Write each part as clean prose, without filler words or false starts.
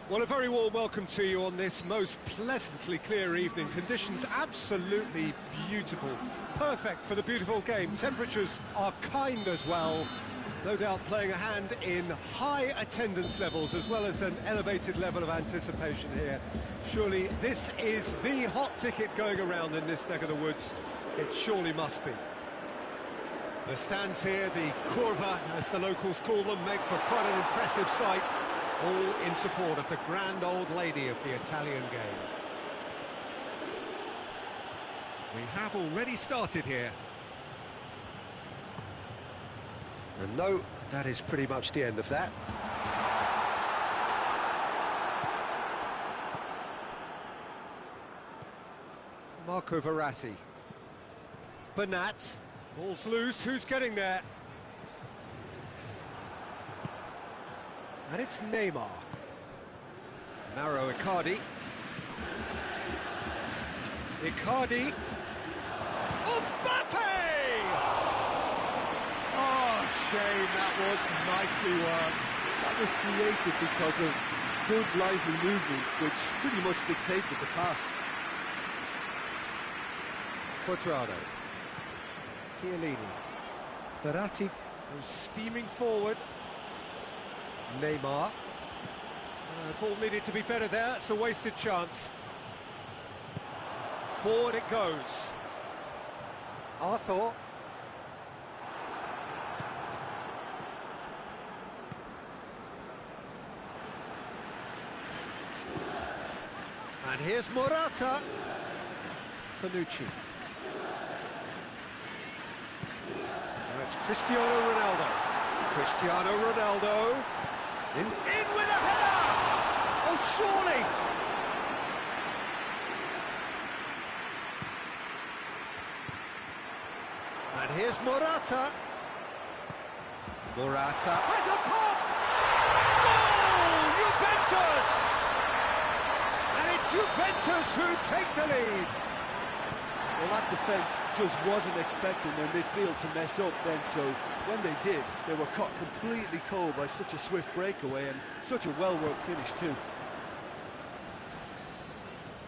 Well, a very warm welcome to you on this most pleasantly clear evening. Conditions absolutely beautiful. Perfect for the beautiful game. Temperatures are kind as well. No doubt playing a hand in high attendance levels as well as an elevated level of anticipation here. Surely this is the hot ticket going around in this neck of the woods. It surely must be. The stands here, the curva, as the locals call them, make for quite an impressive sight. All in support of the grand old lady of the Italian game. We have already started here. And no, that is pretty much the end of that. Marco Verratti. Bernat. Ball's loose, who's getting there? And it's Neymar. Mauro Icardi. Icardi. Mbappe! Oh, shame, that was nicely worked. That was created because of good, lively movement, which pretty much dictated the pass. Quadrado. Chiellini. Verratti was steaming forward. Neymar. Ball needed to be better there, it's a wasted chance. Forward it goes. Arthur. And here's Morata. Panucci. Now it's Cristiano Ronaldo. Cristiano Ronaldo. In with a header! Oh, surely! And here's Morata. Morata has a pop! Goal! Juventus! And it's Juventus who take the lead. Well, that defence just wasn't expecting their midfield to mess up then, so when they did, they were caught completely cold by such a swift breakaway and such a well-worked finish too.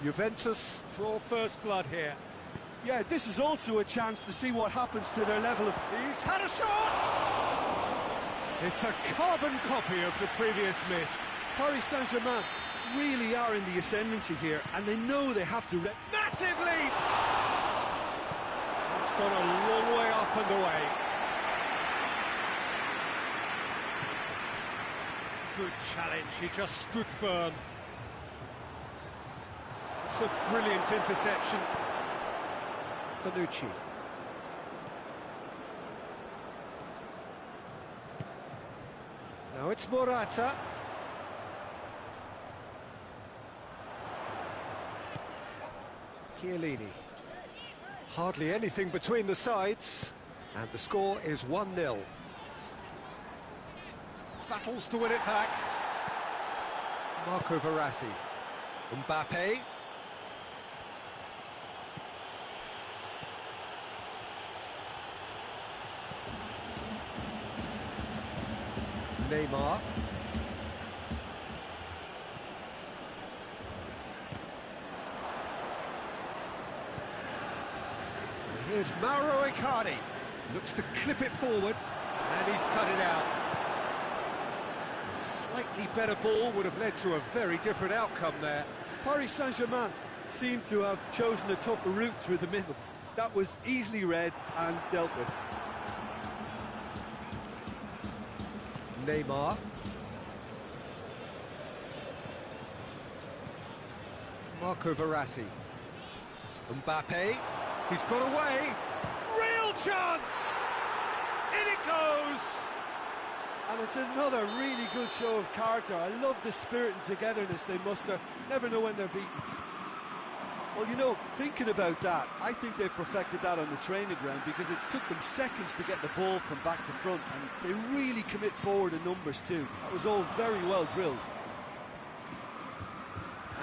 Juventus draw first blood here. Yeah, this is also a chance to see what happens to their level of... He's had a shot! It's a carbon copy of the previous miss. Paris Saint-Germain really are in the ascendancy here, and they know they have to... Massive leap! It's gone a long way up and away. Good challenge, he just stood firm. It's a brilliant interception. Panucci. Now it's Morata. Chiellini. Hardly anything between the sides, and the score is 1-0. Battles to win it back. Marco Verratti. Mbappe. Neymar. And here's Mauro Icardi. Looks to clip it forward, and he's cut it out. A slightly better ball would have led to a very different outcome there. Paris Saint-Germain seemed to have chosen a tougher route through the middle. That was easily read and dealt with. Neymar. Marco Verratti. Mbappe. He's got away. Real chance! In it goes! And it's another really good show of character. I love the spirit and togetherness they muster. Never know when they're beaten. Well, you know, thinking about that, I think they've perfected that on the training ground because it took them seconds to get the ball from back to front, and they really commit forward in numbers too. That was all very well drilled.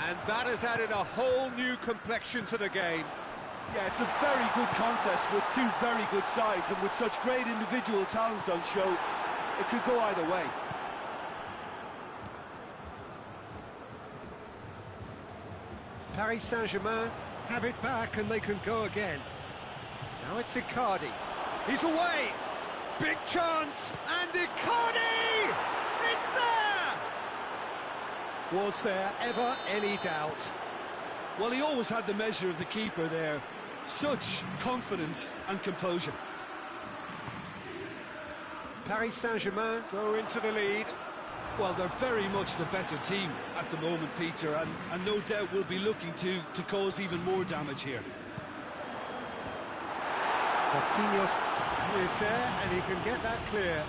And that has added a whole new complexion to the game. Yeah, it's a very good contest with two very good sides, and with such great individual talent on show, it could go either way. Paris Saint-Germain have it back and they can go again. Now it's Icardi. He's away! Big chance! And Icardi! It's there! Was there ever any doubt? Well, he always had the measure of the keeper there. Such confidence and composure. Paris Saint-Germain go into the lead. Well, they're very much the better team at the moment, Peter, and no doubt will be looking to cause even more damage here. Marquinhos is there, and he can get that clear.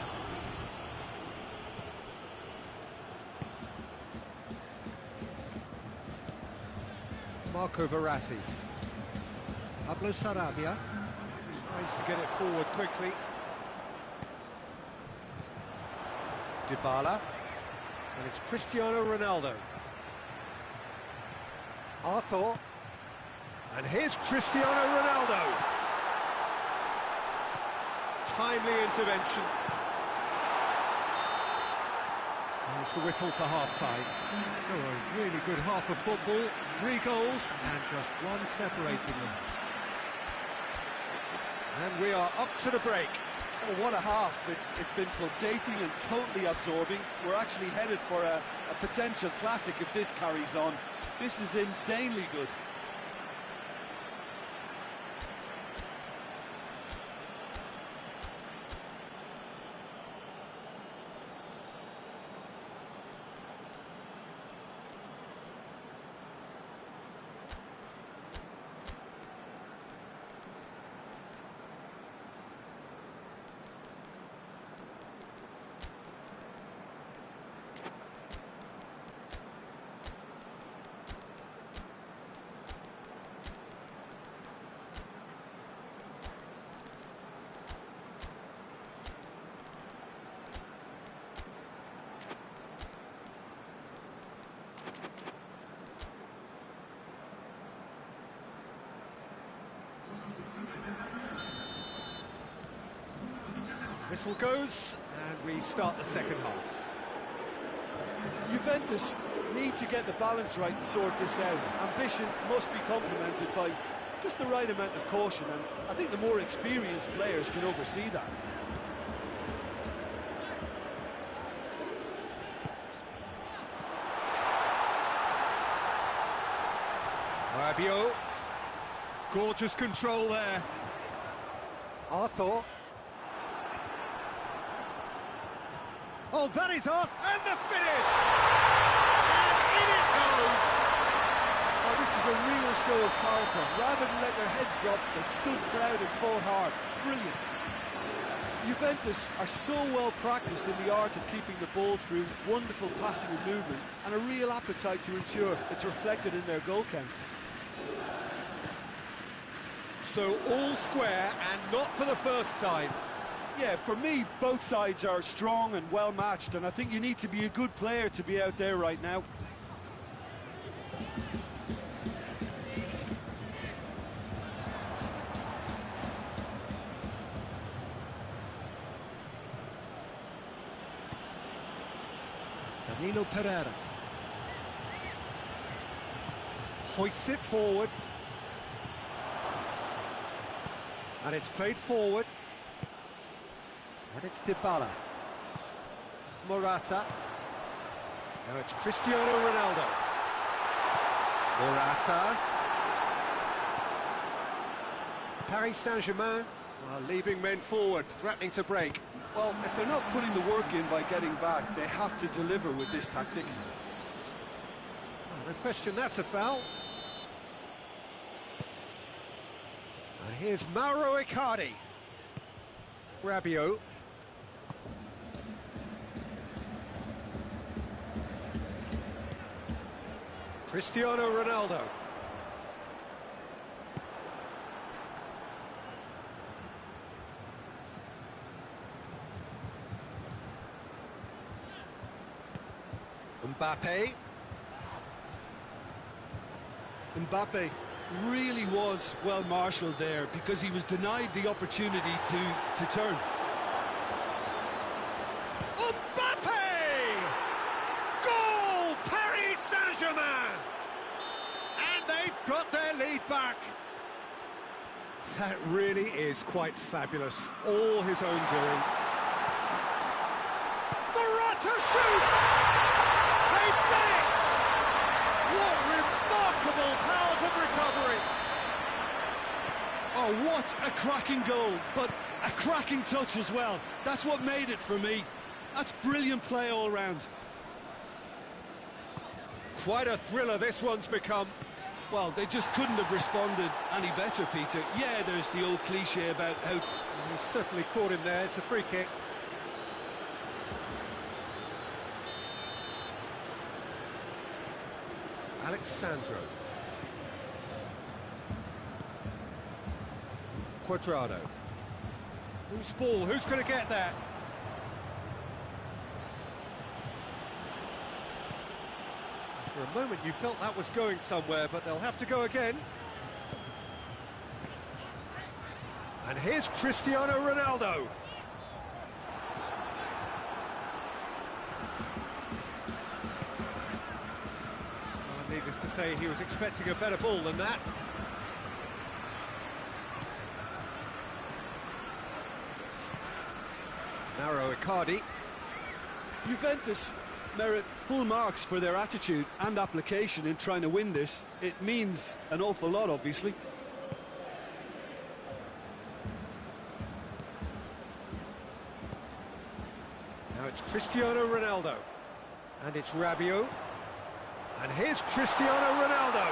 Marco Verratti. Pablo Sarabia tries to get it forward quickly. Dybala. And it's Cristiano Ronaldo. Arthur. And here's Cristiano Ronaldo. Timely intervention. There's the whistle for half-time. So a really good half of football. 3 goals and just one separating them. And we are up to the break. Oh, what a half. It's been pulsating and totally absorbing. We're actually headed for a potential classic if this carries on. This is insanely good. Whistle goes, and we start the second half. Juventus need to get the balance right to sort this out. Ambition must be complemented by just the right amount of caution, and I think the more experienced players can oversee that. Rabiot. Gorgeous control there. Arthur. Oh, that is us, and the finish! And in it goes! Oh, this is a real show of character. Rather than let their heads drop, they've stood proud and fought hard. Brilliant. Juventus are so well practiced in the art of keeping the ball through wonderful passing and movement, and a real appetite to ensure it's reflected in their goal count. So all square, and not for the first time. Yeah, for me, both sides are strong and well matched, and I think you need to be a good player to be out there right now. Danilo Pereira. Hoists it forward. And it's played forward. And it's Dybala. Morata. Now it's Cristiano Ronaldo. Morata. Paris Saint-Germain are leaving men forward, threatening to break. Well, if they're not putting the work in by getting back, they have to deliver with this tactic. No question, that's a foul. And here's Mauro Icardi. Rabiot. Cristiano Ronaldo. Mbappe really was well marshalled there because he was denied the opportunity to turn. Mbappe! Goal! Paris Saint-Germain! And they back. That really is quite fabulous. All his own doing. Morata shoots! They've done it! What remarkable powers of recovery! Oh, what a cracking goal, but a cracking touch as well. That's what made it for me. That's brilliant play all round. Quite a thriller this one's become. Well, they just couldn't have responded any better, Peter. Yeah, there's the old cliche about how... He certainly caught him there. It's a free kick. Alexandro. Quadrado. Whose ball? Who's going to get there? For a moment you felt that was going somewhere, but they'll have to go again. And here's Cristiano Ronaldo. Well, needless to say, he was expecting a better ball than that. Narrow Icardi. Juventus merit full marks for their attitude and application in trying to win this. It means an awful lot, obviously. Now it's Cristiano Ronaldo. And it's Rabiot. And here's Cristiano Ronaldo.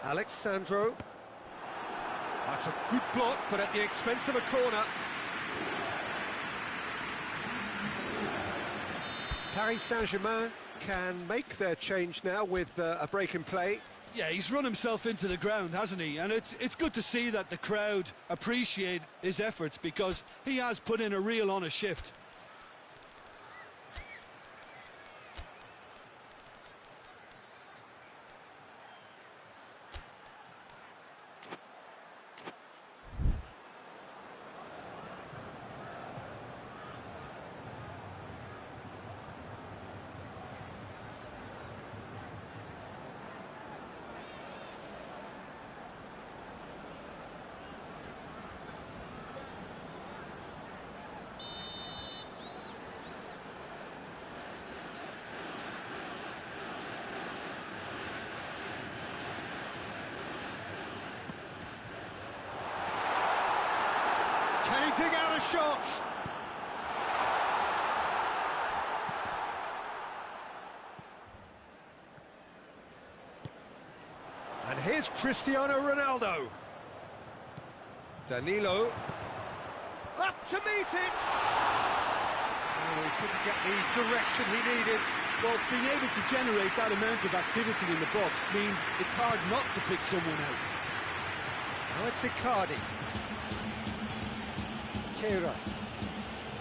Alexandro. That's a good block, but at the expense of a corner. Paris Saint-Germain can make their change now with a break in play. Yeah, he's run himself into the ground, hasn't he? And it's good to see that the crowd appreciate his efforts, because he has put in a real honest shift. Can he dig out a shot? And here's Cristiano Ronaldo. Danilo. Up to meet it! Oh, he couldn't get the direction he needed. Well, being able to generate that amount of activity in the box means it's hard not to pick someone out. Now it's Icardi. Kehrer.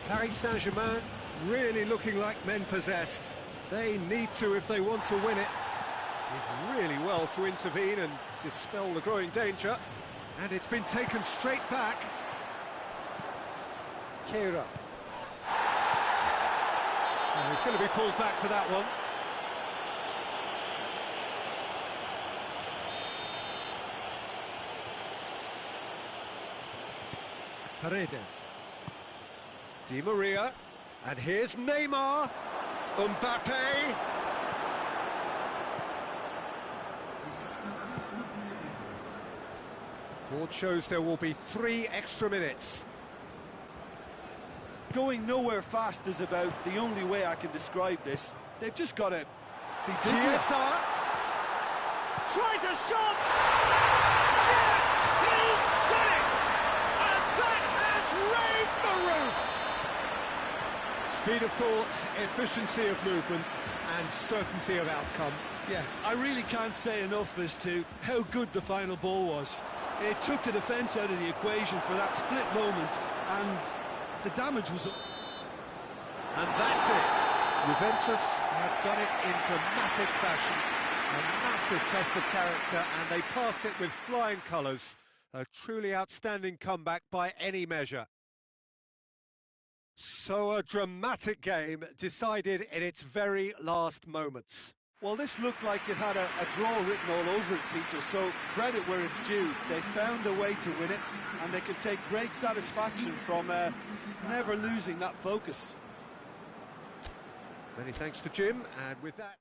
Paris Saint-Germain really looking like men possessed. They need to if they want to win it. Did really well to intervene and dispel the growing danger. And it's been taken straight back. Kehrer. Oh, he's going to be pulled back for that one. Paredes. Di Maria. And here's Neymar. Mbappe. Board shows there will be 3 extra minutes. Going nowhere fast is about the only way I can describe this. They've just got to be busy. Chiesa tries a shot! Yes, he's done it! And that has raised the roof! Speed of thought, efficiency of movement, and certainty of outcome. Yeah, I really can't say enough as to how good the final ball was. It took the defence out of the equation for that split moment, and the damage was... And that's it. Juventus have done it in dramatic fashion. A massive test of character, and they passed it with flying colours. A truly outstanding comeback by any measure. So a dramatic game decided in its very last moments. Well, this looked like it had a draw written all over it, Peter, so credit where it's due. They found a way to win it, and they can take great satisfaction from never losing that focus. Many thanks to Jim, and with that...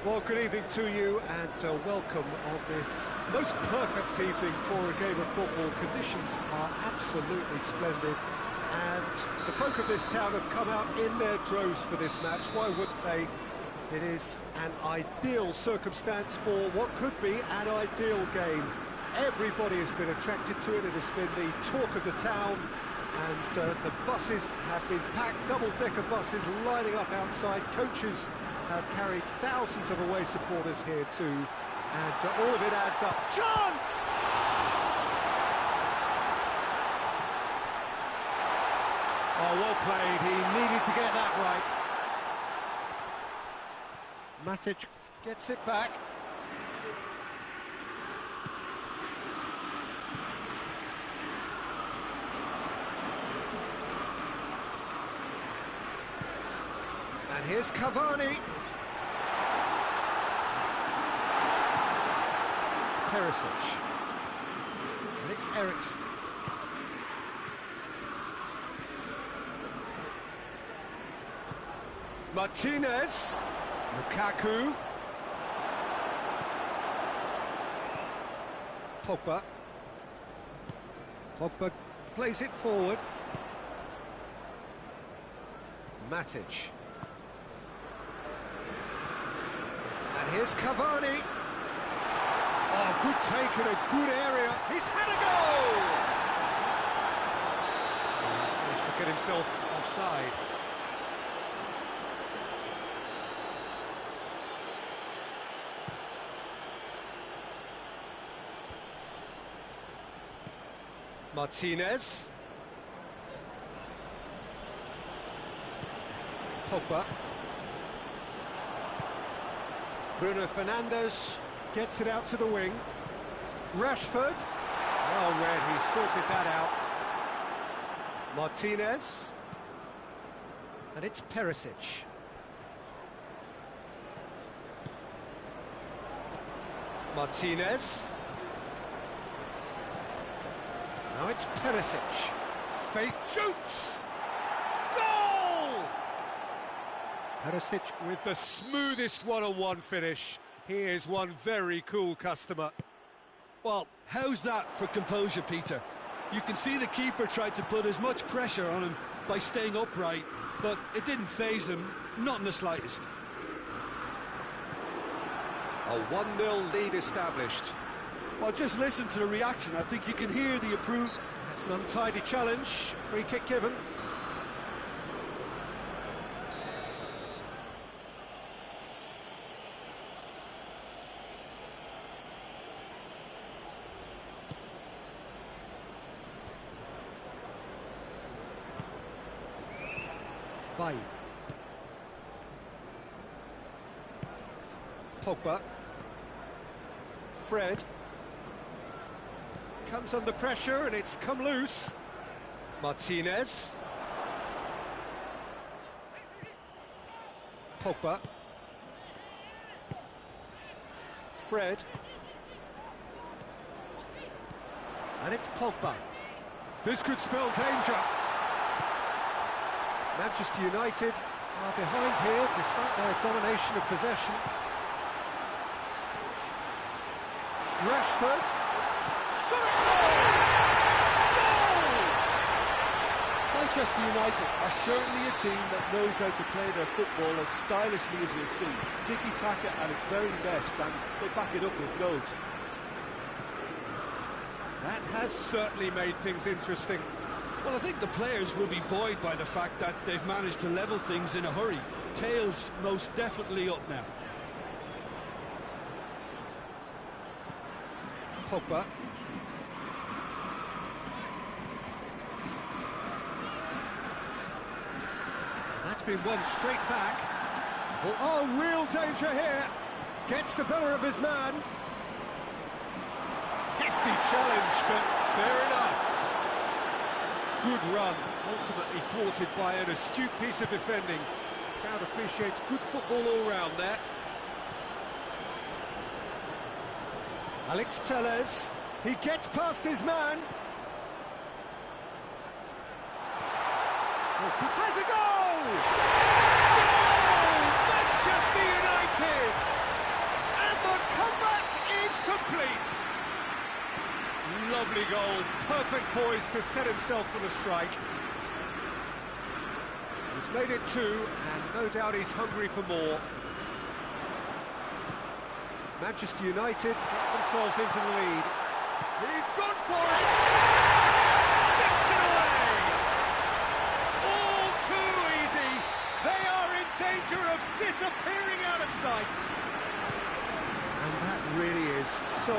Well, good evening to you, and welcome on this most perfect evening for a game of football. Conditions are absolutely splendid, and the folk of this town have come out in their droves for this match. Why wouldn't they? It is an ideal circumstance for what could be an ideal game. Everybody has been attracted to it. It has been the talk of the town, and the buses have been packed, double-decker buses lining up outside. Coaches have carried thousands of away supporters here too, and all of it adds up. Chance! Oh, well played. He needed to get that right. Matic gets it back. And here's Cavani. Perisic. And it's Eriksen. Martinez. Lukaku. Pogba. Pogba plays it forward. Matic. And here's Cavani. Oh, good take in a good area. He's had a goal! He's managed to get himself offside. Martinez. Pogba. Bruno Fernandes gets it out to the wing. Rashford. Well read, he sorted that out. Martinez. And it's Perisic. Martinez. Now it's Perisic. Faith shoots! Goal! Perisic with the smoothest one-on-one finish. He is one very cool customer. Well, how's that for composure, Peter? You can see the keeper tried to put as much pressure on him by staying upright, but it didn't faze him, not in the slightest. A 1-0 lead established. Well, just listen to the reaction. I think you can hear the approval. That's an untidy challenge. Free kick given. Bay. Pogba. Fred. Comes under pressure and it's come loose. Martinez. Pogba. Fred. And it's Pogba. This could spell danger. Manchester United are behind here despite their domination of possession. Rashford. Manchester United are certainly a team that knows how to play their football as stylishly as you'll see. Tiki-taka at its very best, and they back it up with goals. That has certainly made things interesting. Well, I think the players will be buoyed by the fact that they've managed to level things in a hurry. Tails most definitely up now. Pogba. That's been won straight back. Oh, real danger here. Gets the better of his man. Hefty challenge, but fair enough. Good run, ultimately thwarted by an astute piece of defending. Crowd appreciates good football all round there. Alex Telles, he gets past his man. Oh, has a goal! Goal! Manchester United! And the comeback is complete. Lovely goal, perfect poise to set himself for the strike. He's made it two, and no doubt he's hungry for more. Manchester United get themselves into the lead. He's gone for it! Sticks it away! All too easy. They are in danger of disappearing out of sight. And that really is so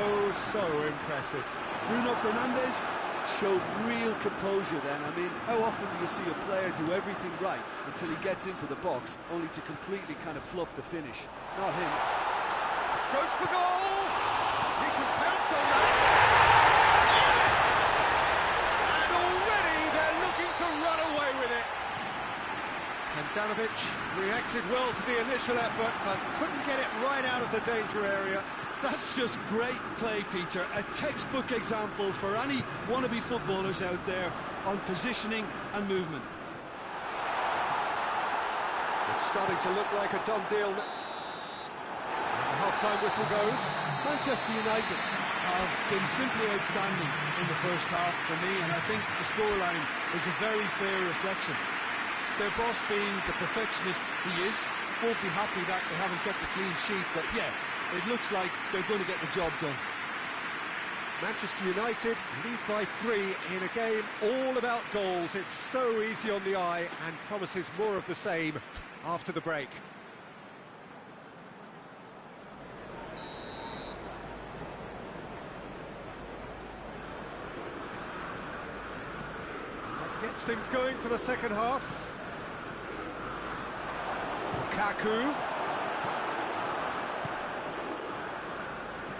impressive. Bruno Fernandes showed real composure then. I mean, how often do you see a player do everything right until he gets into the box, only to completely kind of fluff the finish? Not him. Goes for goal! He can pounce on that! Yes! And already they're looking to run away with it. Handanovic reacted well to the initial effort, but couldn't get it right out of the danger area. That's just great play, Peter. A textbook example for any wannabe footballers out there on positioning and movement. It's starting to look like a done deal. And the half-time whistle goes. Manchester United have been simply outstanding in the first half for me, and I think the scoreline is a very fair reflection. Their boss, being the perfectionist he is, won't be happy that they haven't kept the clean sheet, but yeah, it looks like they're going to get the job done. Manchester United lead by 3 in a game all about goals. It's so easy on the eye and promises more of the same after the break. That gets things going for the second half. Lukaku.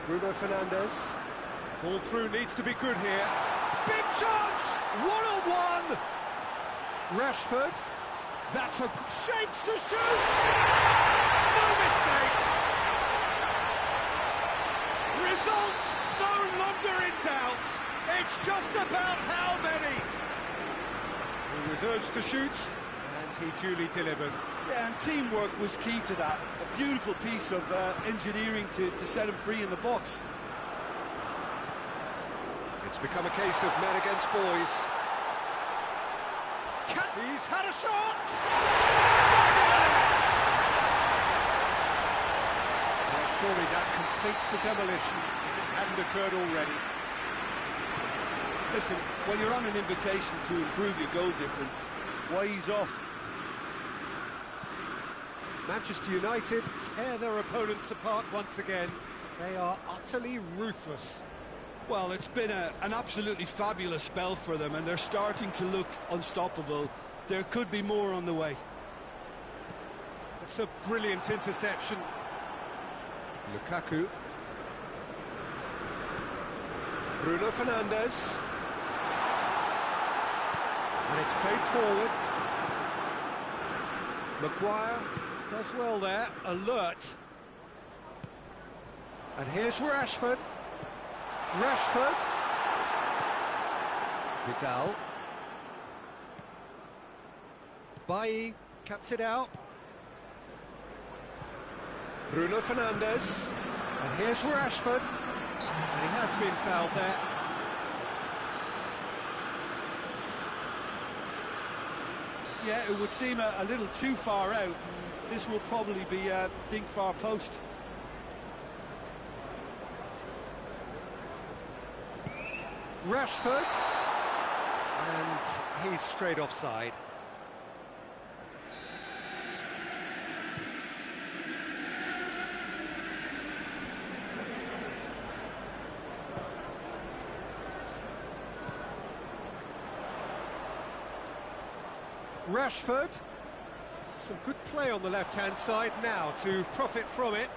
Bruno Fernandes. Ball through needs to be good here. Big chance! One-on-one! Rashford. That's a shapes to shoot! No mistake! Result no longer in doubt. It's just about how many. He was urged to shoot, and he duly delivered. Yeah, and teamwork was key to that. A beautiful piece of engineering to set him free in the box. It's become a case of men against boys. He's had a shot! Well, surely that completes the demolition if it hadn't occurred already. Listen, when you're on an invitation to improve your goal difference, why ease off? Manchester United tear their opponents apart once again. They are utterly ruthless. Well, it's been an absolutely fabulous spell for them, and they're starting to look unstoppable. There could be more on the way. It's a brilliant interception. Lukaku. Bruno Fernandes. And it's played forward. Maguire does well there, alert. And here's Rashford. Rashford. Vidal. Bailly cuts it out. Bruno Fernandes. And here's Rashford. And he has been fouled there. Yeah, it would seem a little too far out. This will probably be dink far post. Rashford. And he's straight offside. Rashford. Some good play on the left-hand side now to profit from it.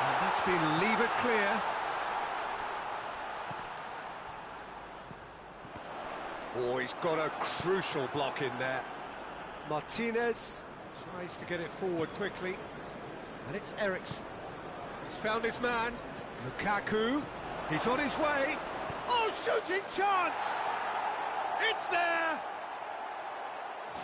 And that's been levered clear. Oh, he's got a crucial block in there. Martinez tries to get it forward quickly. And it's Eriksen. He's found his man. Lukaku. He's on his way. Oh, shooting chance! It's there!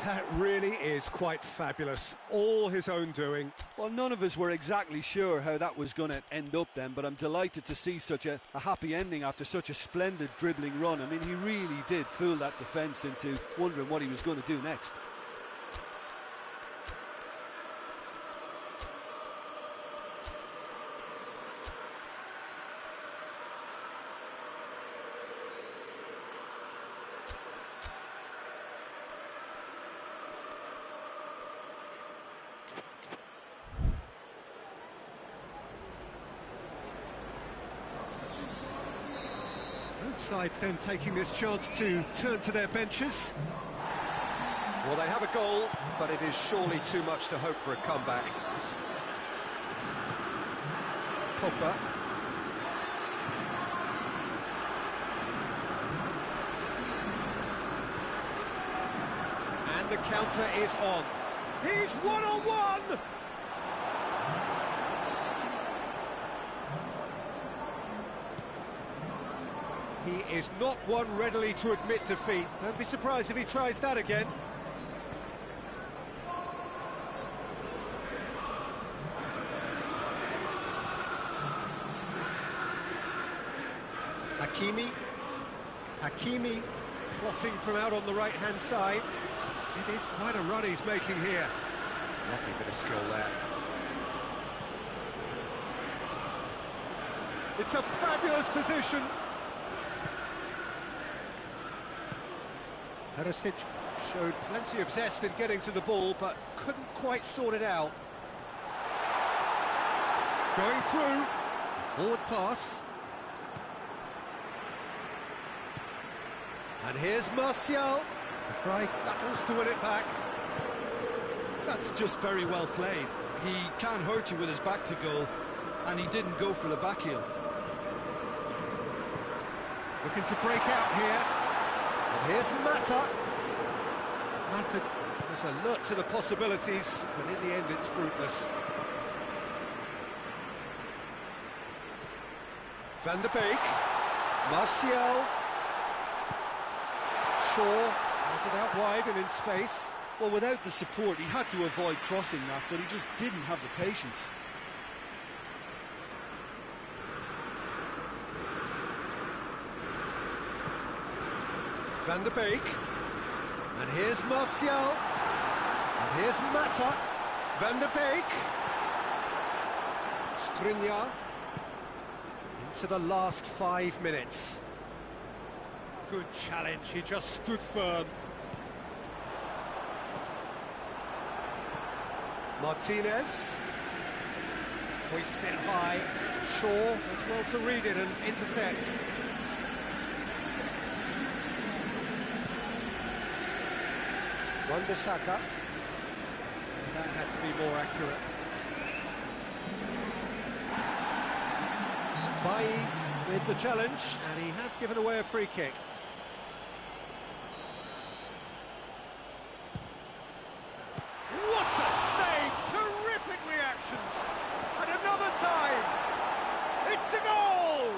That really is quite fabulous. All his own doing. Well, none of us were exactly sure how that was going to end up then, but I'm delighted to see such a happy ending after such a splendid dribbling run. I mean, he really did fool that defence into wondering what he was going to do next. sides then taking this chance to turn to their benches. Well, they have a goal, but it is surely too much to hope for a comeback. Pogba. And the counter is on. He's one-on-one! He is not one readily to admit defeat. Don't be surprised if he tries that again. Hakimi plotting from out on the right-hand side. It is quite a run he's making here. Lovely bit of skill there. It's a fabulous position. Perisic showed plenty of zest in getting to the ball, but couldn't quite sort it out. Going through. Forward pass. And here's Martial. The Fry battles to win it back. That's just very well played. He can't hurt you with his back to goal, and he didn't go for the back heel. Looking to break out here. And here's Mata. Mata is alert to the possibilities, but in the end it's fruitless. Van der Beek. Martial. Shaw has it out wide and in space. Well, without the support, he had to avoid crossing that, but he just didn't have the patience. Van der Beek. And here's Martial. And here's Mata. Van der Beek. Skriniar. Into the last 5 minutes. Good challenge, he just stood firm. Martinez. Hoists it high. Shaw does well to read it and intercepts. Wan-Bissaka. That had to be more accurate. Bailly with the challenge, and he has given away a free kick. What a save! Terrific reactions! And another time! It's a goal!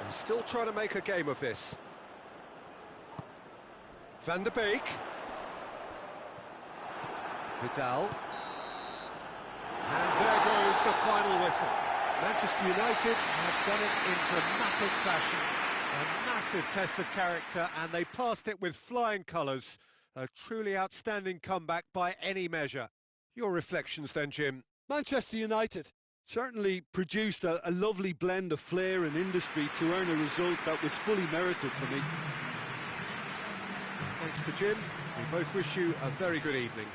They're still trying to make a game of this. Van der Beek. Vidal. And there goes the final whistle. Manchester United have done it in dramatic fashion. A massive test of character, and they passed it with flying colours. A truly outstanding comeback by any measure. Your reflections then, Jim? Manchester United certainly produced a lovely blend of flair and industry to earn a result that was fully merited for me. Thanks to Jim. We both wish you a very good evening.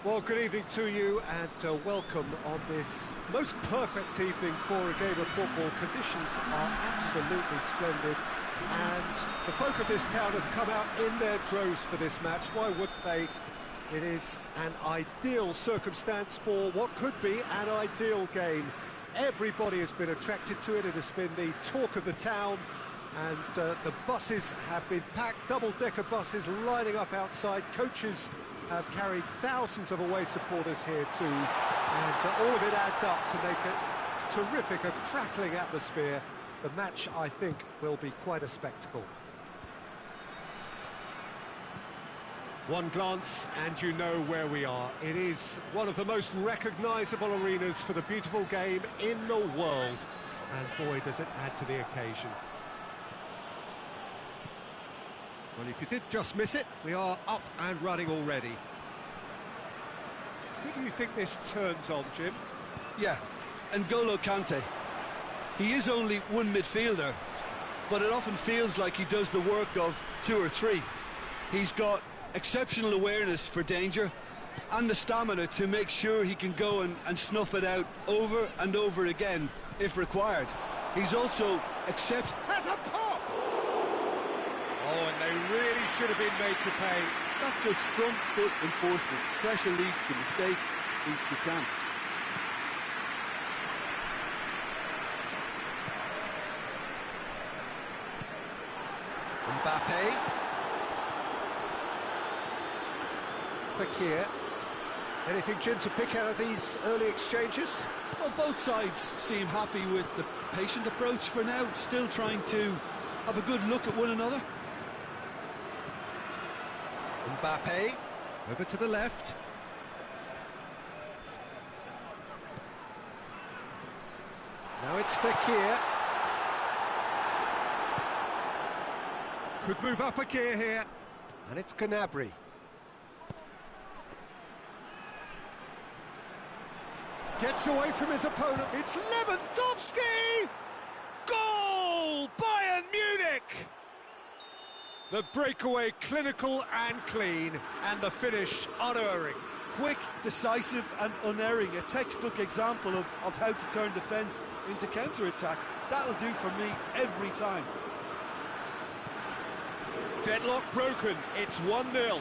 Well, good evening to you and welcome on this most perfect evening for a game of football. Conditions are absolutely splendid and the folk of this town have come out in their droves for this match. Why wouldn't they? It is an ideal circumstance for what could be an ideal game. Everybody has been attracted to it. It has been the talk of the town, and the buses have been packed, double-decker buses lining up outside. Coaches have carried thousands of away supporters here too, and all of it adds up to make a terrific, a crackling atmosphere. The match, I think, will be quite a spectacle. One glance and you know where we are. It is one of the most recognisable arenas for the beautiful game in the world, and boy does it add to the occasion. Well, if you did just miss it, we are up and running already. Who do you think this turns on, Jim? Yeah, N'Golo Kante. He is only one midfielder, but it often feels like he does the work of two or three. He's got exceptional awareness for danger and the stamina to make sure he can go and snuff it out over and over again if required. He's also Has a pop! Oh, and they really should have been made to pay. That's just front foot enforcement. Pressure leads to mistake, leads to chance. Mbappe. Fekir. Anything, Jim, to pick out of these early exchanges? Well, both sides seem happy with the patient approach for now, still trying to have a good look at one another. Mbappe. Over to the left. Now it's Fekir. Could move up a gear here. And it's Gnabry. Gets away from his opponent. It's Lewandowski! Goal! Bayern Munich! The breakaway clinical and clean, and the finish unerring. Quick, decisive and unerring. A textbook example of how to turn defence into counter-attack. That'll do for me every time. Deadlock broken. It's 1-0.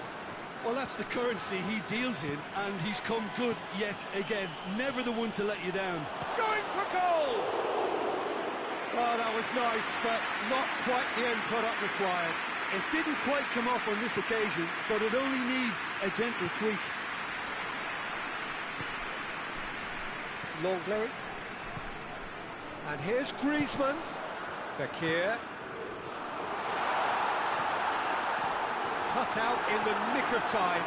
Well, that's the currency he deals in, and he's come good yet again. Never the one to let you down. Going for goal! Oh, that was nice, but not quite the end product required. It didn't quite come off on this occasion, but it only needs a gentle tweak. Longley. And here's Griezmann. Fekir. Cut out in the nick of time.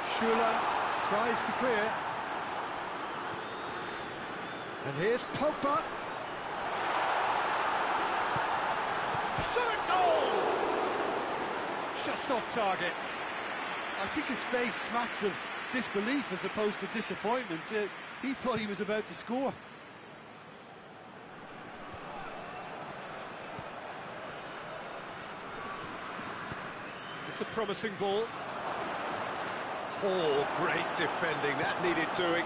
Schuller tries to clear. And here's Pogba. Shot a goal! Just off target. I think his face smacks of disbelief as opposed to disappointment. He thought he was about to score. It's a promising ball. Oh, great defending. That needed doing.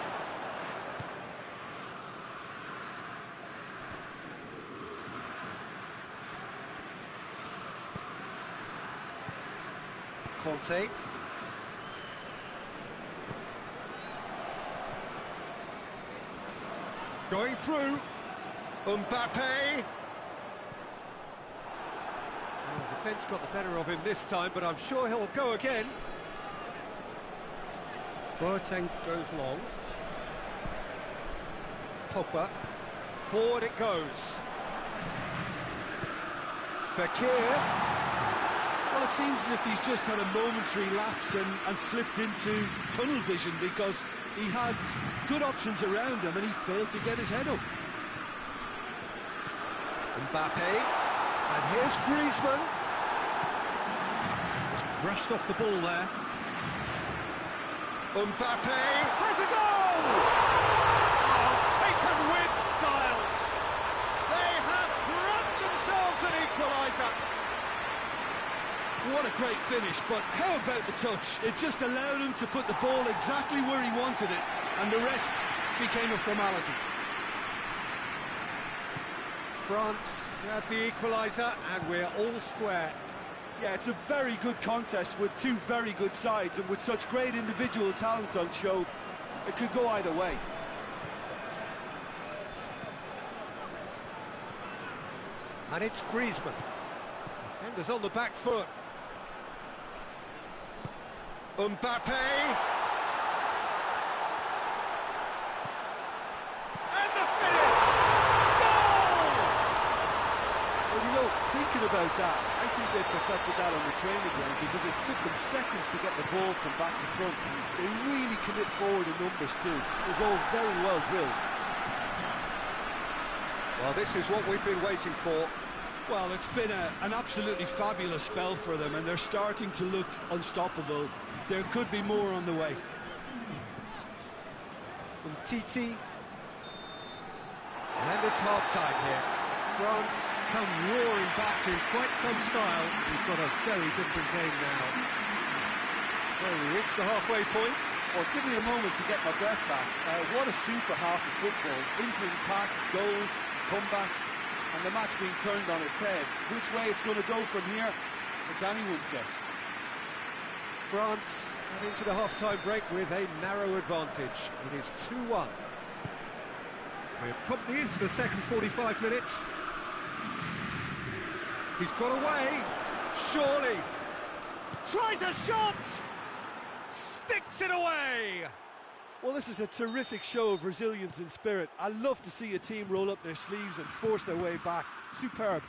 Conte. Going through. Mbappe. The defence got the better of him this time, but I'm sure he'll go again. Boateng goes long. Pogba. Forward it goes. Fekir. Well, it seems as if he's just had a momentary lapse and slipped into tunnel vision, because he had good options around him and he failed to get his head up. Mbappe. And here's Griezmann. Just brushed off the ball there. Mbappe. Has a goal! Oh, taken with style. They have grabbed themselves an equaliser. What a great finish, but how about the touch? It just allowed him to put the ball exactly where he wanted it, and the rest became a formality. France grab the equaliser, and we're all square. Yeah, it's a very good contest with two very good sides, and with such great individual talent on show, it could go either way. And it's Griezmann. Defenders on the back foot. Mbappe. And the finish! Goal! Well, you know, thinking about that, I think they perfected that on the training ground because it took them seconds to get the ball from back to front. They really commit forward in numbers too. It was all very well drilled. Well, this is what we've been waiting for. Well, it's been an absolutely fabulous spell for them, and they're starting to look unstoppable. There could be more on the way. Titi. And it's half-time here. France come roaring back in quite some style. We've got a very different game now. So we reach the halfway point. Well, give me a moment to get my breath back. What a super half of football. Easily packed, goals, comebacks, and the match being turned on its head. Which way it's going to go from here, it's anyone's guess. France head into the half-time break with a narrow advantage. It is 2-1. We're promptly into the second 45 minutes. He's got away. Surely. Tries a shot. Sticks it away. Well, this is a terrific show of resilience and spirit. I love to see a team roll up their sleeves and force their way back. Superb.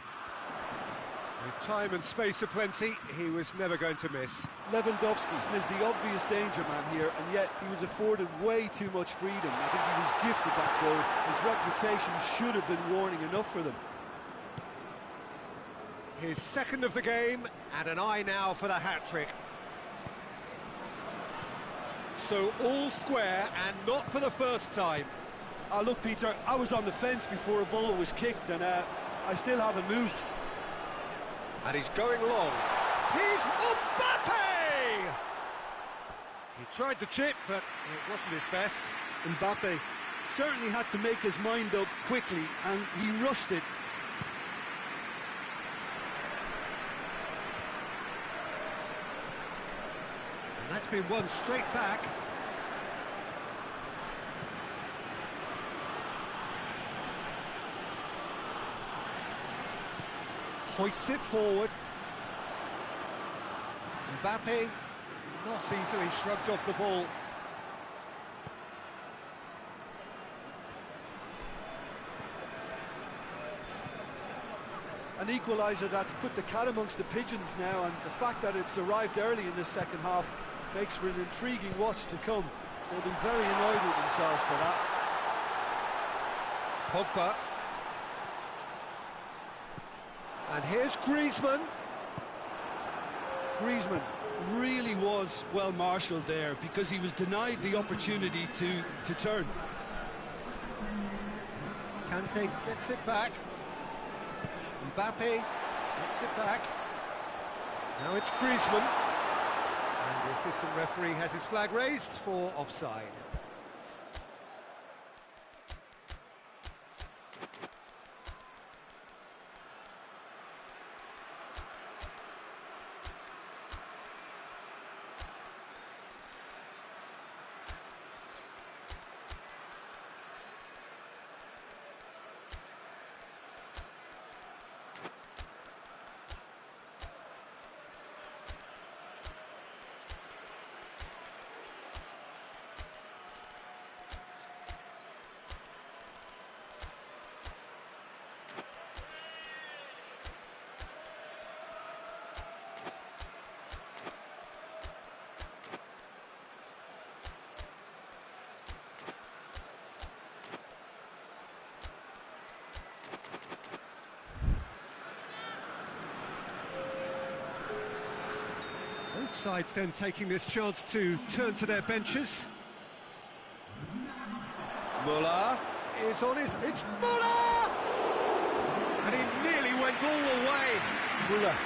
With time and space aplenty, he was never going to miss. Lewandowski is the obvious danger man here, and yet he was afforded way too much freedom. I think he was gifted that goal. His reputation should have been warning enough for them. His second of the game, and an eye now for the hat-trick. So all square, and not for the first time. Look, Peter, I was on the fence before a ball was kicked, and I still haven't moved. And he's going long. He's Mbappe! He tried the chip, but it wasn't his best. Mbappe certainly had to make his mind up quickly, and he rushed it. And that's been won straight back. Hoists it forward. Mbappe not easily shrugged off the ball. An equaliser that's put the cat amongst the pigeons now, and the fact that it's arrived early in this second half makes for an intriguing watch to come. They'll be very annoyed with themselves for that. Pogba. And here's Griezmann. Griezmann really was well marshalled there because he was denied the opportunity to turn. Kante gets it back. Mbappe gets it back. Now it's Griezmann. And the assistant referee has his flag raised for offside. Both sides then taking this chance to turn to their benches. Muller is on his... It's Muller! And he nearly went all the way. Muller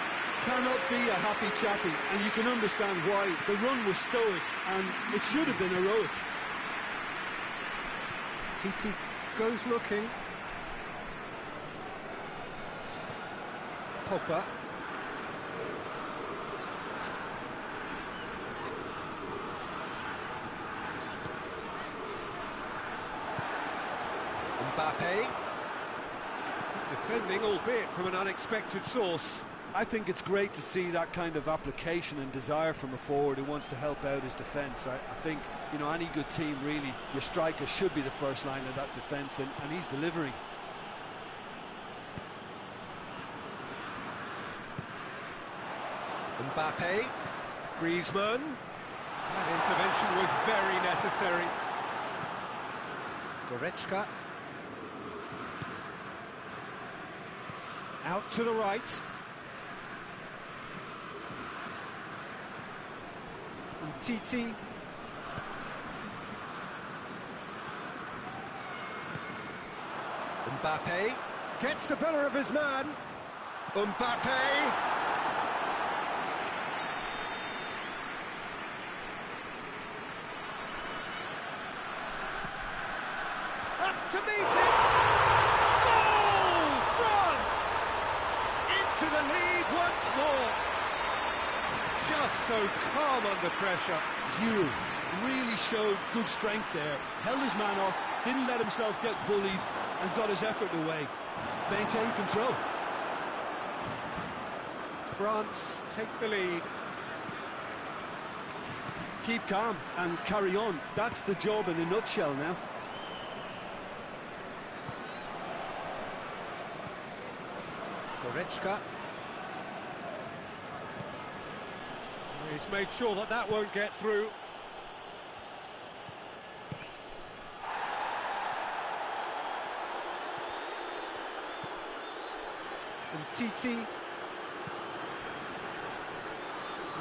cannot be a happy chappy, and you can understand why. The run was stoic, and it should have been heroic. TT goes looking. Pogba. Mbappe. Good defending, albeit from an unexpected source. I think it's great to see that kind of application and desire from a forward who wants to help out his defence. I think, you know, any good team, really, your striker should be the first line of that defence, and he's delivering. Mbappe. Griezmann. That intervention was very necessary. Goretzka. Out to the right. Titi. Mbappe gets the better of his man. Mbappe. Up to meet it. Goal! France! Into the lead once more. Just so calm under pressure. Giroud really showed good strength there. Held his man off, didn't let himself get bullied, and got his effort away. Maintained control. France take the lead. Keep calm and carry on. That's the job in a nutshell now. Goretzka. He's made sure that that won't get through. And Titi.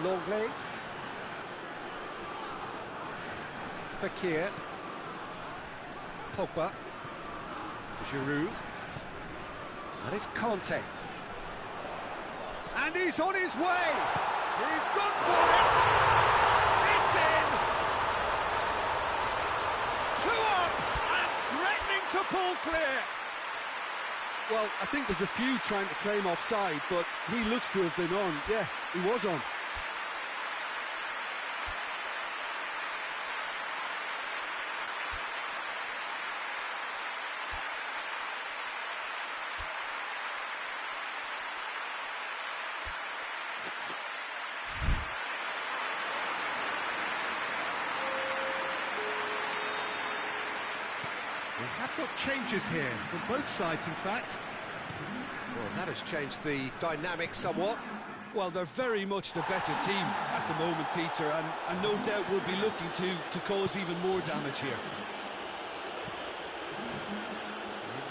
Longley. Fekir. Pogba. Giroud. And it's Conte. And he's on his way! He's gone for it! It's in! 2 up and threatening to pull clear! Well, I think there's a few trying to claim offside, but he looks to have been on. Yeah, he was on. We have got changes here from both sides, in fact. Well, that has changed the dynamic somewhat. Well, they're very much the better team at the moment, Peter, and no doubt will be looking to cause even more damage here.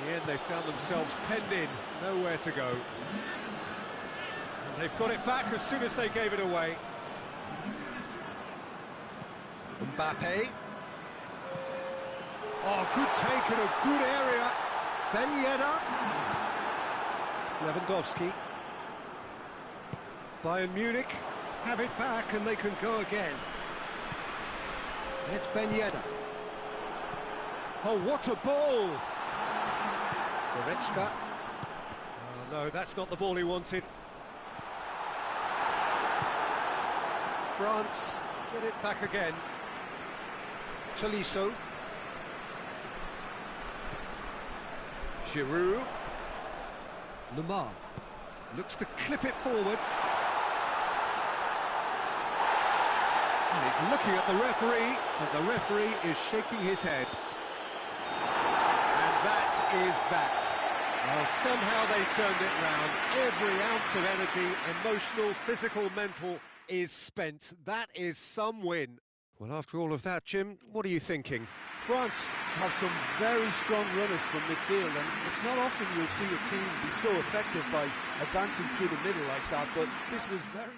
In the end, they found themselves penned in, nowhere to go. And they've got it back as soon as they gave it away. Mbappe. Oh, good take in a good area. Ben Yedder. Lewandowski. Bayern Munich have it back and they can go again. And it's Ben Yedder. Oh, what a ball! Goretzka. Oh, no, that's not the ball he wanted. France get it back again. Tolisso. Giroud. Lemar looks to clip it forward. And he's looking at the referee, but the referee is shaking his head. And that is that. Well, somehow they turned it round. Every ounce of energy, emotional, physical, mental, is spent. That is some win. Well, after all of that, Jim, what are you thinking? France have some very strong runners from midfield, and it's not often you'll see a team be so effective by advancing through the middle like that, but this was very...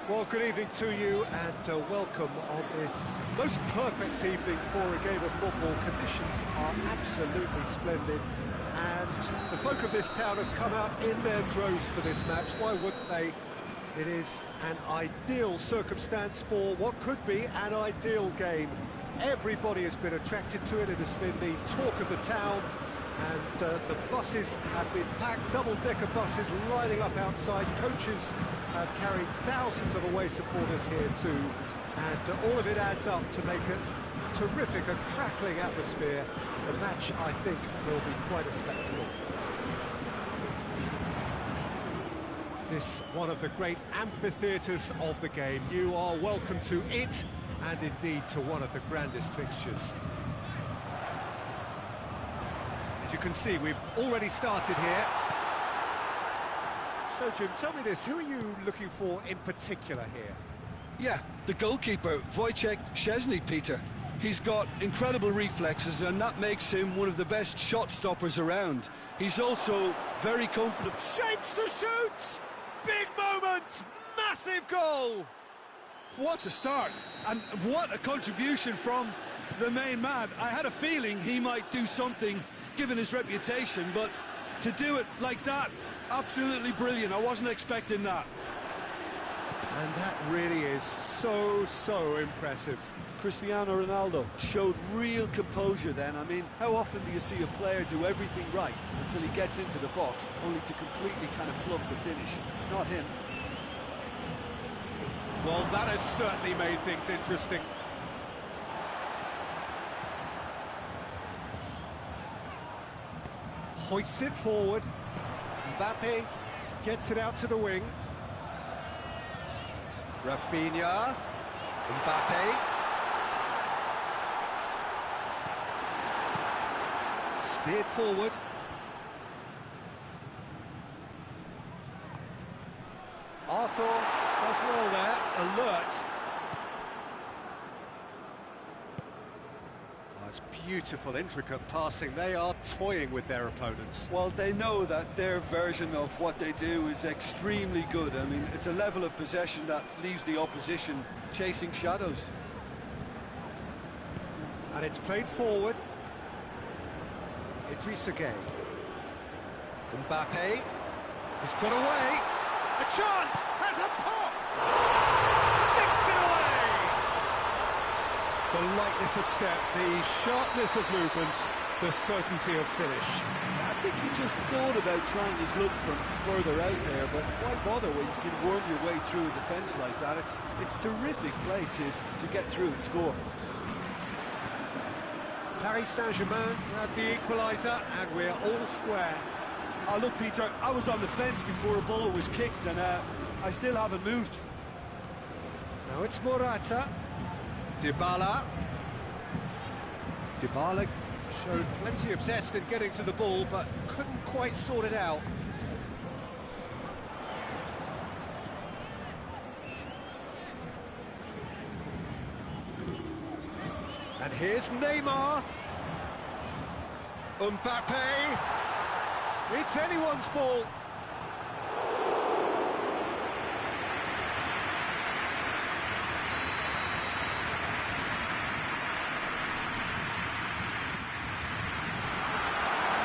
Well, good evening to you and welcome on this most perfect evening for a game of football. Conditions are absolutely splendid and the folk of this town have come out in their droves for this match. Why wouldn't they? It is an ideal circumstance for what could be an ideal game. Everybody has been attracted to it. It has been the talk of the town. And the buses have been packed, double-decker buses lining up outside. Coaches have carried thousands of away supporters here too. And all of it adds up to make a terrific, a crackling atmosphere. The match, I think, will be quite a spectacle. This one of the great amphitheatres of the game. You are welcome to it, and indeed to one of the grandest fixtures. As you can see, we've already started here. So, Jim, tell me this, who are you looking for in particular here? Yeah, the goalkeeper, Wojciech Szczesny, Peter. He's got incredible reflexes, and that makes him one of the best shot stoppers around. He's also very confident. Shapes to shoot! Big moment! Massive goal! What a start, and what a contribution from the main man. I had a feeling he might do something given his reputation, but to do it like that, absolutely brilliant. I wasn't expecting that. And that really is so impressive. Cristiano Ronaldo showed real composure then. I mean, how often do you see a player do everything right until he gets into the box, only to completely kind of fluff the finish? Not him. Well, that has certainly made things interesting. Hoists it forward. Mbappe gets it out to the wing. Rafinha. Mbappe. Steered forward. Arthur does well there. Alert. It's beautiful, intricate passing. They are toying with their opponents. Well, they know that their version of what they do is extremely good. I mean, it's a level of possession that leaves the opposition chasing shadows. And it's played forward. Idrissa Gueye. Mbappe has got away. A chance! Has a pop! Sticks it away! The lightness of step, the sharpness of movement, the certainty of finish. I think he just thought about trying his luck from further out there, but why bother when you can worm your way through a defence like that? It's terrific play to get through and score. Paris Saint-Germain had the equaliser, and we're all square. Oh, look, Peter, I was on the fence before a ball was kicked, and I still haven't moved. Now it's Morata. Dybala. Dybala showed plenty of zest in getting to the ball, but couldn't quite sort it out. And here's Neymar. Mbappe. It's anyone's ball.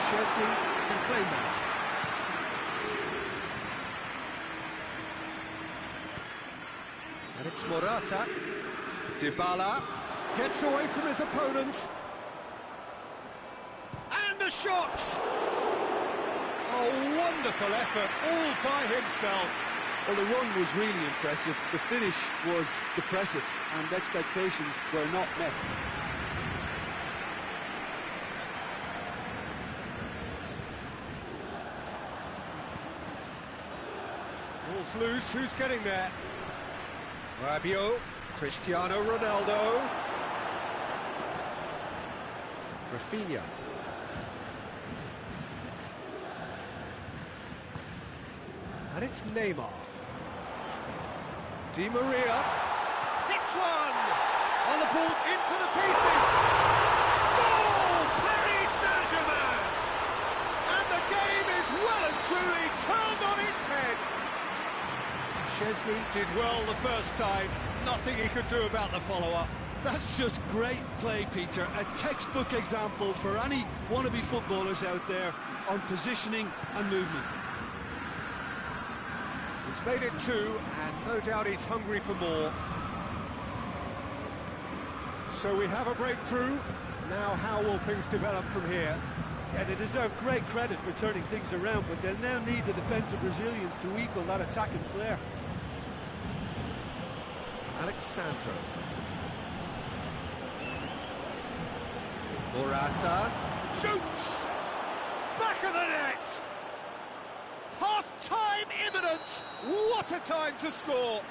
Szczesny can claim that. And it's Morata. Dybala gets away from his opponents. And a shot! A wonderful effort, all by himself. Well, the run was really impressive. The finish was depressive, and expectations were not met. Ball's loose, who's getting there? Rabiot, Cristiano Ronaldo. Rafinha. And it's Neymar. Di Maria hits one! On the ball, in for the pieces! Goal! Paris Saint-Germain! And the game is well and truly turned on its head. wisely, did well the first time. Nothing he could do about the follow-up. That's just great play, Peter. A textbook example for any wannabe footballers out there on positioning and movement. He's made it 2, and no doubt he's hungry for more. So we have a breakthrough. Now how will things develop from here? Yeah, they deserve great credit for turning things around, but they'll now need the defensive resilience to equal that attacking flair. Alexandro. Morata. Shoots! Back of the net! Half-time imminent! What a time to score!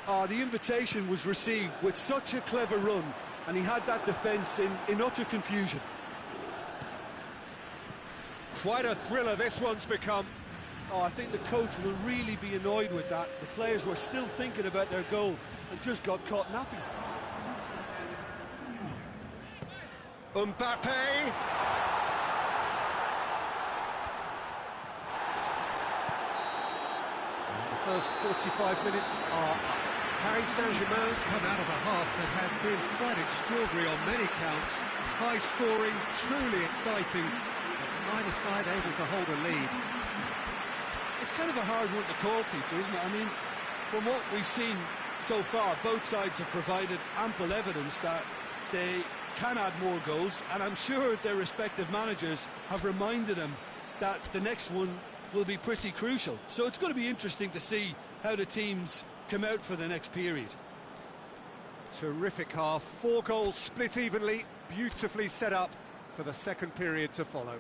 The invitation was received with such a clever run, and he had that defence in utter confusion. Quite a thriller this one's become. Oh, I think the coach will really be annoyed with that. The players were still thinking about their goal and just got caught napping. Mbappe! The first 45 minutes are up. Paris Saint-Germain come out of a half that has been quite extraordinary on many counts. High scoring, truly exciting, but neither side able to hold a lead. It's kind of a hard one to call, Peter, isn't it? I mean, from what we've seen so far, both sides have provided ample evidence that they can add more goals, and I'm sure their respective managers have reminded them that the next one will be pretty crucial. So it's going to be interesting to see how the teams come out for the next period. Terrific half, 4 goals split evenly, beautifully set up for the second period to follow.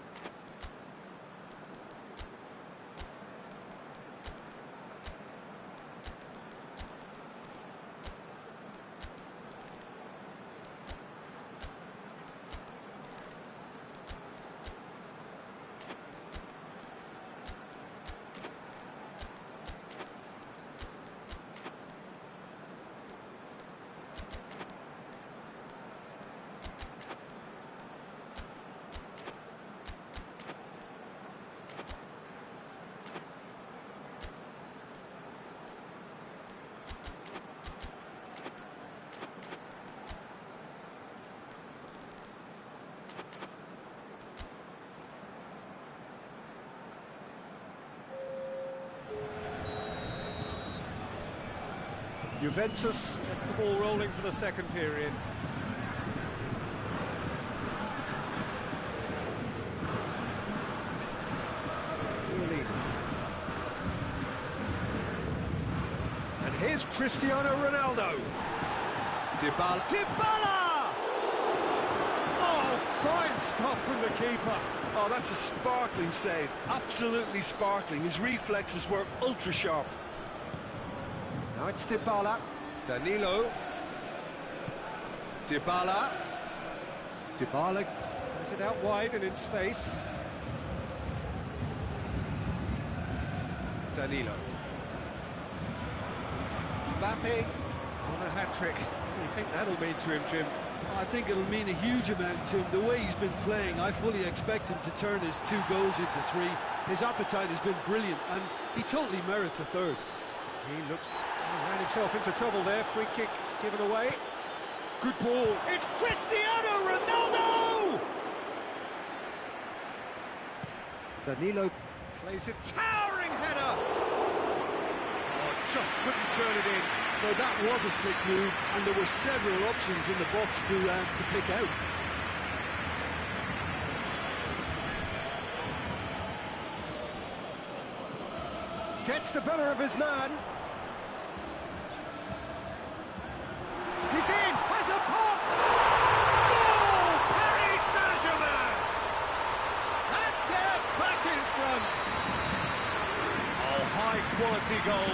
Juventus get the ball rolling for the second period. And here's Cristiano Ronaldo. Dybala! Oh, fine stop from the keeper. Oh, that's a sparkling save. Absolutely sparkling. His reflexes were ultra sharp. Now it's Dybala, Danilo, Dybala has it out wide and in space. Danilo. Mbappe on a hat-trick. What do you think that'll mean to him, Jim? I think it'll mean a huge amount to him. The way he's been playing, I fully expect him to turn his 2 goals into 3. His appetite has been brilliant, and he totally merits a 3rd. He ran himself into trouble there. Free kick given away. Good ball. It's Cristiano Ronaldo! Danilo plays it. Towering header! Oh, just couldn't turn it in. Now that was a slick move, and there were several options in the box to pick out. Gets the better of his man. He's in, has a pop! Goal! Paris Saint-Germain! And they're back in front! Oh, high-quality goal,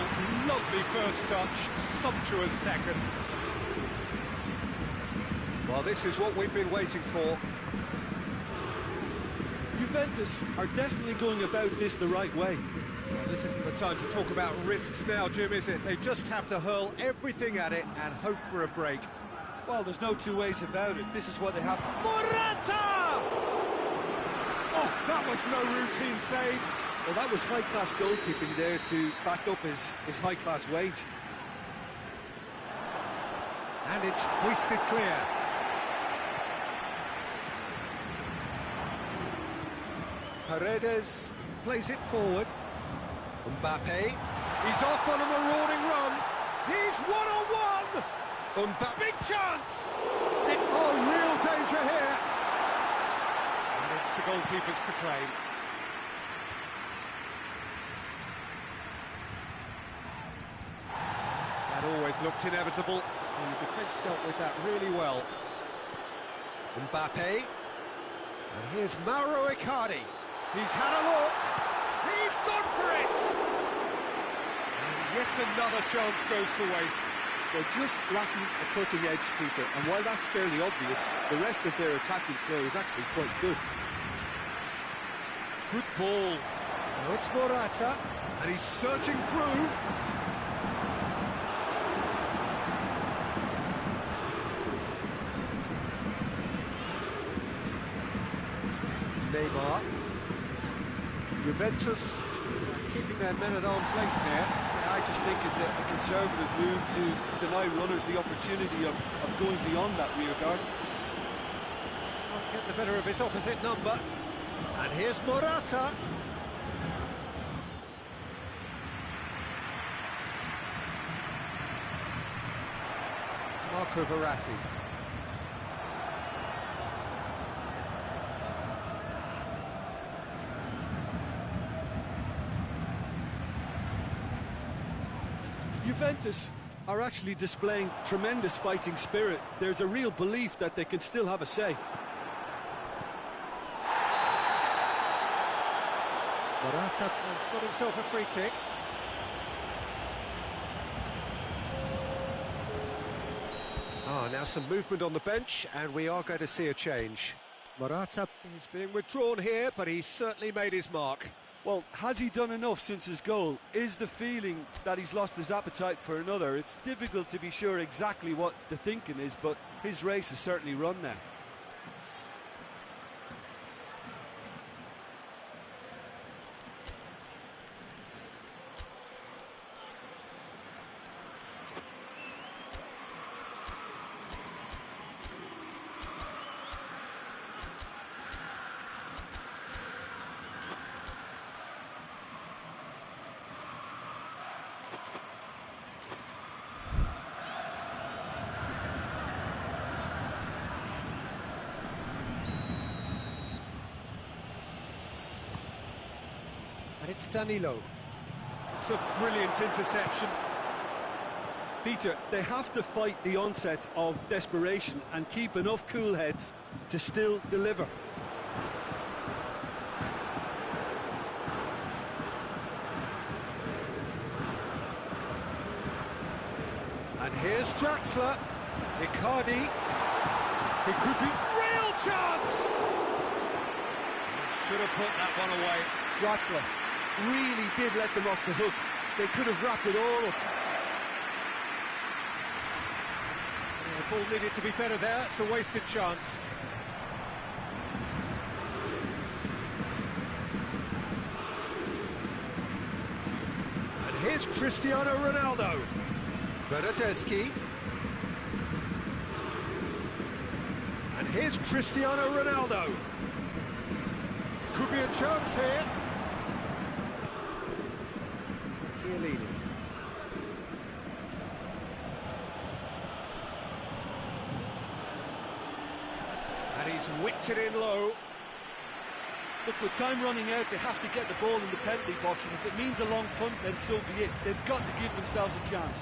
lovely first touch, sumptuous second. Well, this is what we've been waiting for. Juventus are definitely going about this the right way. This isn't the time to talk about risks now, Jim, is it? They just have to hurl everything at it and hope for a break. Well, there's no 2 ways about it. This is what they have to... Morata! Oh, that was no routine save. Well, that was high-class goalkeeping there to back up his high-class wage. And it's hoisted clear. Paredes plays it forward. Mbappe, he's off on a marauding run. He's one-on-one. Mbappe, big chance. It's real danger here. And it's the goalkeepers to claim. That always looked inevitable. The defence dealt with that really well. Mbappe. And here's Mauro Icardi. He's had a look. He's gone for it. And yet another chance goes to waste. They're just lacking a cutting edge, Peter, and while that's fairly obvious, the rest of their attacking play is actually quite good. Good ball. Now it's Morata, and he's searching through. Neymar. Juventus keeping their men at arm's length here. I just think it's a conservative move to deny runners the opportunity of going beyond that rear guard. Can't get the better of his opposite number. And here's Morata. Marco Verratti. Juventus are actually displaying tremendous fighting spirit. There's a real belief that they can still have a say. Morata has got himself a free kick. Now some movement on the bench, and we are going to see a change. Morata is being withdrawn here, but he's certainly made his mark. Well, has he done enough since his goal? Is the feeling that he's lost his appetite for another? It's difficult to be sure exactly what the thinking is, but his race is certainly run now. It's Danilo. It's a brilliant interception. Peter, they have to fight the onset of desperation and keep enough cool heads to still deliver. And here's Draxler. Icardi. It could be real chance! Should have put that one away. Draxler really did let them off the hook. They could have wrapped it all up. The ball needed to be better there. It's a wasted chance. And here's Cristiano Ronaldo. Bernardeschi. And here's Cristiano Ronaldo. Could be a chance here. Chiellini. And he's whipped it in low. Look, with time running out, they have to get the ball in the penalty box, and if it means a long punt, then so be it. They've got to give themselves a chance.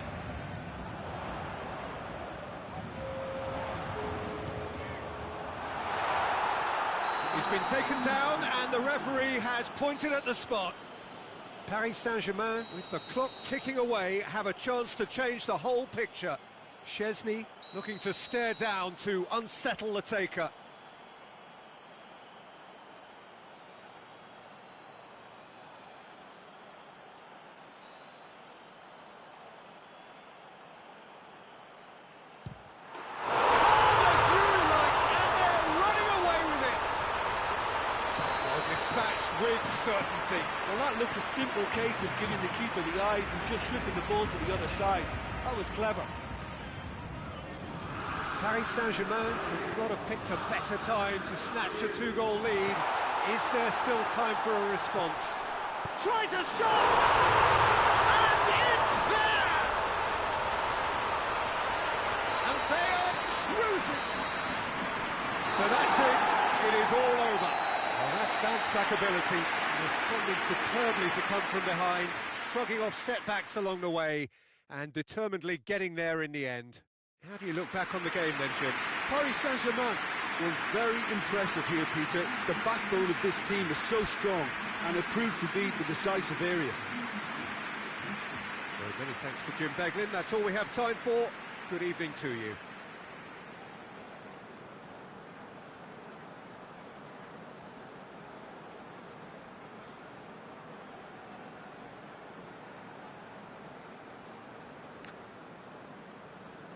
He's been taken down, and the referee has pointed at the spot. Paris Saint-Germain, with the clock ticking away, have a chance to change the whole picture. Szczesny looking to stare down to unsettle the taker. Dispatched with absolute certainty. Well, that looked a simple case of giving the keeper the eyes and just slipping the ball to the other side. That was clever. Paris Saint-Germain could not have picked a better time to snatch a two-goal lead. Is there still time for a response? Tries a shot! And it's there! And they are cruising! So that's it. It is all over. Well, that's bounce-back ability, responding superbly to come from behind, shrugging off setbacks along the way, and determinedly getting there in the end. How do you look back on the game then, Jim? Paris Saint-Germain were very impressive here, Peter. The backbone of this team is so strong, and it proved to be the decisive area. So many thanks to Jim Beglin. That's all we have time for. Good evening to you.